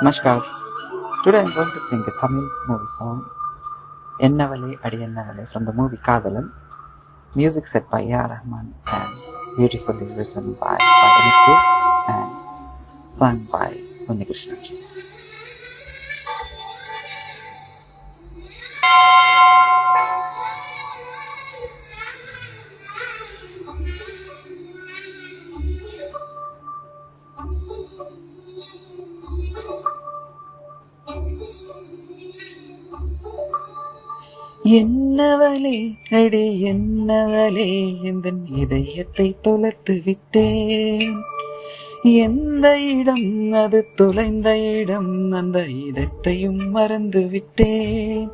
Namaskar. Today I'm going to sing a Tamil movie song, Ennavale Adi Ennavale from the movie Kadalan. Music set by A.R. Rahman and beautifully written by Anithu and sung by Unnikrishnan. Ennavale அடி என்னவளே எந்தன் இதயத்தை தொலைத்து விட்டேன். எந்த இடம் அது தொலைந்த இடம், அந்த இடத்தையும் மறந்து விட்டேன்.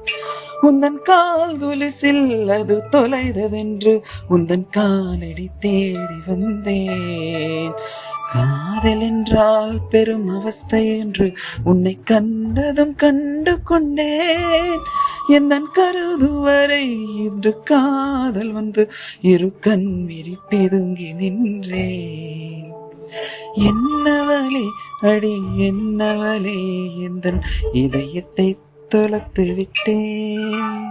உந்தன் கால் கொலுசில் அது தொலைததென்று உந்தன் காலடி தேடி வந்தேன். காதல் என்றால் பெரும் அவஸ்தை என்று உன்னை கண்டதும் கண்டு கொண்டேன். எந்தன் கருதுவரை இன்று காதல் வந்து இரு கண் விரிப்பெதுங்கி நின்றேன். என்னவளே அடி என்னவளே எந்தன் இதயத்தை தொலைத்து விட்டேன்.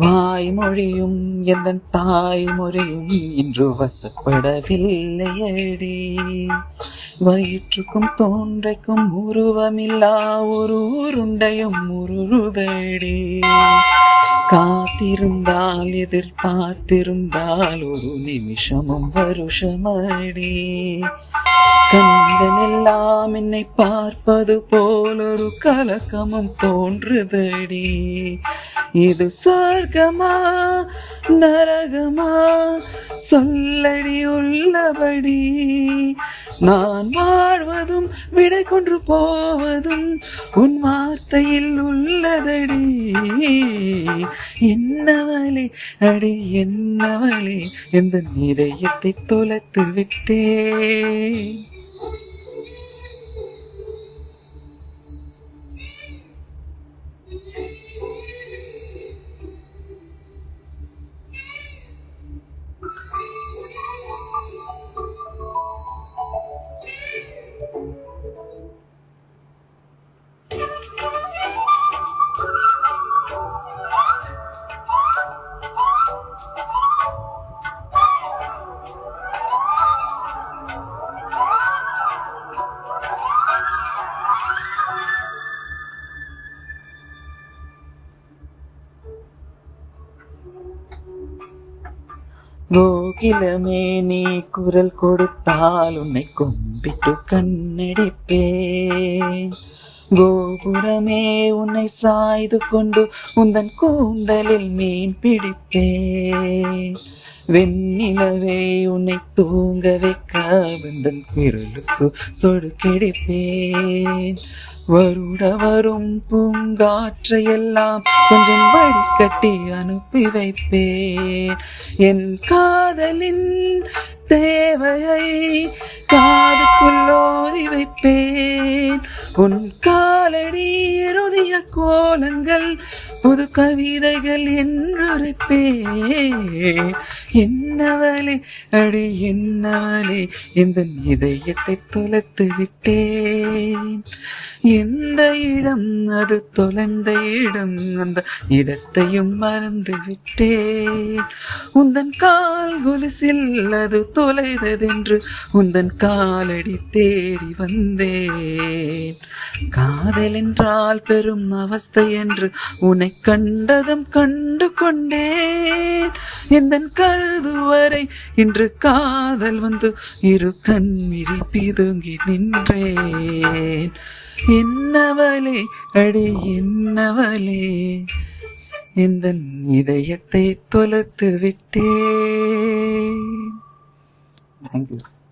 வாய்மொழியும் எந்தன் தாய்மொழியும் இன்று வசப்படவில்லையடி. வயிற்றுக்கும் தோன்றைக்கும் உருவமில்லா ஒரு உருண்டையும் உருதடி. காத்திருந்தால் எதிர்பார்த்திருந்தால் ஒரு நிமிஷமும் வருஷமடி. கண்கள் எல்லாம் என்னை பார்ப்பது போல் ஒரு கலக்கமும் தோன்றுதடி. இது சொர்க்கமா நரகமா சொல்லடி உள்ளபடி. நான் வாழ்வதும் விடை கொன்று போவதும் உன் வார்த்தையில் உள்ளதடி. என்னவளே அடி என்னவளே எந்த இதயத்தை தொலைத்து விட்டேன். கோகிலமே நீ குரல் கொடுத்தால் உன்னை கும்பிட்டு கண்ணடிப்பேன். கோபுரமே உன்னை சாய்து கொண்டு உந்தன் கூந்தலில் மீன் பிடிப்பேன். வெண்ணிலவே உன்னை தூங்க வைக்க வந்தன் விரலுக்கு சொடுக்கிடிப்பேன். வருட வரும் பூங்காற்றையெல்லாம் கொஞ்சம் வடிகட்டி அனுப்பி வைப்பேன். என் காதலின் தேவையை காதுக்குள்ளோதி வைப்பேன். உன் காலடி எழுதிய கோலங்கள் புது கவிதைகள் என்றுரைப்பேன். என்னவளே அடி என்னவளே எந்த இதயத்தை தொலைத்து விட்டேன். எந்த இடம் அது தொலைந்த இடம், அந்த இடத்தையும் மறந்து விட்டேன். உந்தன் கால் கொலுசில் அது தொலைததென்று உந்தன் காலடி தேடி வந்தேன். காதல் என்றால் பெரும் அவஸ்தை என்று உன்னை கண்டதும் கண்டு கொண்டேன். எந்தன் கருதுவரை இன்று காதல் வந்து இரு கண் விரிப்பிதுங்கி நின்றேன். என்னவளே அடி என்னவளே எந்தன் இதயத்தை தொலைத்து விட்டேன். Thank you.